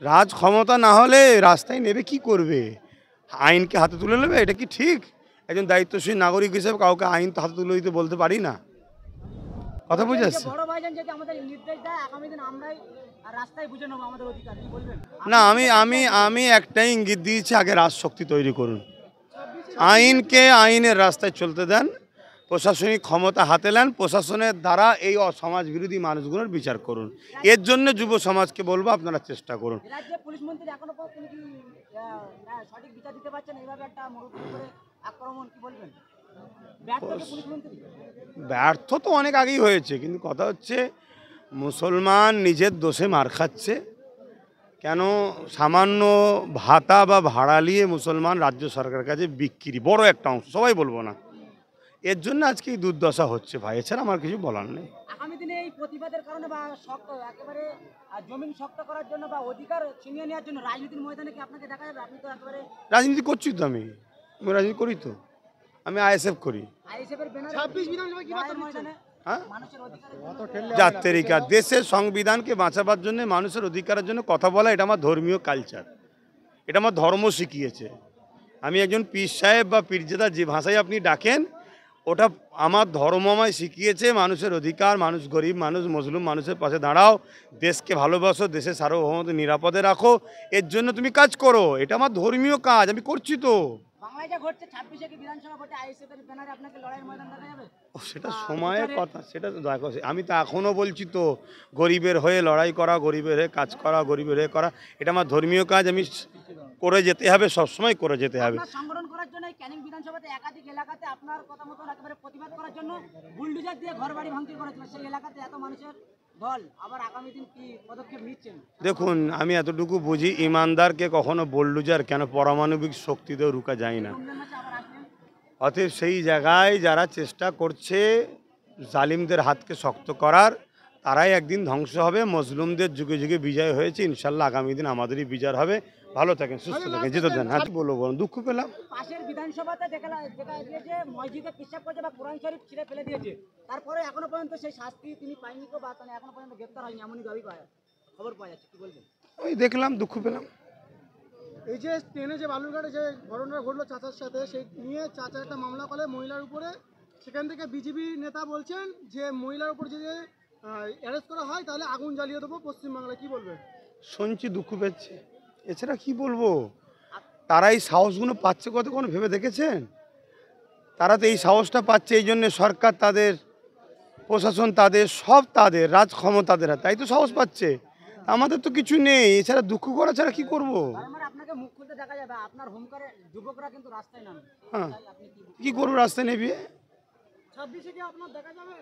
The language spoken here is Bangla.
রাজ ক্ষমতা না হলে রাস্তায় নেবে কি করবে? আইনকে হাতে তুলে নেবে? এটা কি ঠিক? একজন দায়িত্বশীল নাগরিক হিসেবে কাউকে আইন তো হাতে তুলে দিতে বলতে পারি না। কথা বুঝে আসছে? না, আমি একটাই ইঙ্গিত দিয়েছি, আগে রাজশক্তি তৈরি করুন, আইনকে আইনের রাস্তায় চলতে দেন, প্রশাসনিক ক্ষমতা হাতে নেন, প্রশাসনের দ্বারা এই সমাজ বিরোধী মানুষগুলোর বিচার করুন। এর জন্য যুব সমাজকে বলবো আপনারা চেষ্টা করুন। ব্যর্থ তো অনেক আগেই হয়েছে, কিন্তু কথা হচ্ছে মুসলমান নিজের দোষে মার খাচ্ছে কেন? সামান্য ভাতা বা ভাড়া নিয়ে মুসলমান রাজ্য সরকারের কাছে বিক্রি, বড় একটা অংশ, সবাই বলবো না, এর জন্য আজকে এই দুর্দশা হচ্ছে ভাই, এছাড়া আমার কিছু বলার নেই। আগামী দিনে এই প্রতিবাদের কারণে বা শক্ত একেবারে জমিন শক্ত করার জন্য বা অধিকার ছিনিয়ে নেওয়ার জন্য রাজনীতির ময়দানে কি আপনাকে দেখা যাবে? আপনি তো একেবারে রাজনীতি করছি তো, আমি রাজনীতি করি তো, আমি আইএসএফ করি। আইএসএফের ব্যানারে 26 বিধানসভা কি বার্তা ময়দানে মানুষের অধিকার যাত্রীকা দেশের সংবিধানকে বাঁচাবার জন্য, মানুষের অধিকারের জন্য কথা বলা, এটা আমার ধর্মীয় কালচার, এটা আমার ধর্ম শিখিয়েছে। আমি একজন পীর সাহেব বা পীরজাদা যে ভাষায় আপনি ডাকেন, ওটা আমার ধর্ম আমায় শিখিয়েছে। মানুষের অধিকার, মানুষ গরিব মানুষ, মজলুম মানুষের পাশে দাঁড়াও, দেশকে ভালোবাসো, দেশের সার্বভৌমত্ব নিরাপদে রাখো, এর জন্য তুমি কাজ করো, এটা আমার ধর্মীয় কাজ, আমি করছি তো। বাংলায় যা ঘটছে 26 কি বিধানসভা ভোটে আইএসএফের ব্যানারে আপনাকে লড়াইয়ের ময়দান দেখা যাবে? সেটা সময়ের কথা, সেটা তো দেখো, আমি তো এখনও বলছি তো, গরিবের হয়ে লড়াই করা, গরিবের হয়ে কাজ করা, গরিবের হয়ে করা, এটা আমার ধর্মীয় কাজ, আমি করে যেতে হবে, সবসময় করে যেতে হবে। সংগঠন করার জন্য ক্যানিং বিধানসভাতে একাধিক এলাকাতে আপনার কথা মতো একেবারে প্রতিবাদ করার জন্য বুলডোজার দিয়ে ঘরবাড়ি ভাঙচুর করেছিল, সেই এলাকাতে এত মানুষের দল, আবার আগামী দিন কি পদক্ষেপ নিচ্ছেন? দেখুন, আমি এতটুকু বুঝি, ইমানদারকে কখনো বুলডোজার কেন পারমাণবিক শক্তিতেও রুকা যায় না। অতএব সেই জায়গায় যারা চেষ্টা করছে জালিমদের হাতকে শক্ত করার, তারাই একদিন ধ্বংস হবে। মজলুমদের যুগে যুগে বিজয় হয়েছে, ইনশাল্লাহ আগামী দিন আমাদেরই বিজয় হবে। ভালো থাকেন, সুস্থ থাকেন, যেতে দেন। হ্যাঁ বলবো, দুঃখ পেলাম। পাশের বিধানসভাতে দেখা গিয়েছে মসজিদে পেশাব করেছে বা কোরআন শরীফ ছিঁড়ে ফেলে দিয়েছে, তারপরে এখনো পর্যন্ত সেই শাস্তি তিনি পায়নি, বা এখনো পর্যন্ত গ্রেপ্তার হয়নি, এমনই দাবি খবর পাওয়া যাচ্ছে, কি বলবেন? ওই দেখলাম, দুঃখ পেলাম। এই যে ট্রেনে যে বালুরঘাটে যে ঘটনা ঘটলো চাচার সাথে, সেই নিয়ে চাচা একটা মামলা করে মহিলার উপরে, সেখান থেকে বিজেপি নেতা বলছেন যে মহিলার উপর যদি অ্যারেস্ট করা হয় তাহলে আগুন জ্বালিয়ে দেবো পশ্চিমবাংলায়, কি বলবেন? শুনছি, দুঃখ পেয়েছে, এছাড়া কি বলবো। তারা এই সাহসগুলো পাচ্ছে কতক্ষণ ভেবে দেখেছেন? তারা তো এই সাহসটা পাচ্ছে এই জন্যে সরকার তাদের, প্রশাসন তাদের, সব তাদের, রাজ ক্ষমতাদের হাতে, তাই তো সাহস পাচ্ছে। আমাদের তো কিছু নেই, এছাড়া দুঃখ করা ছাড়া কি করবো? আপনাকে মুখ খুলতে দেখা যাবে, আপনার হুমকারে যুবকরা কিন্তু রাস্তায় নামে। হ্যাঁ, কি করবো রাস্তায় নেবে? 26 কি আপনার দেখা যাবে?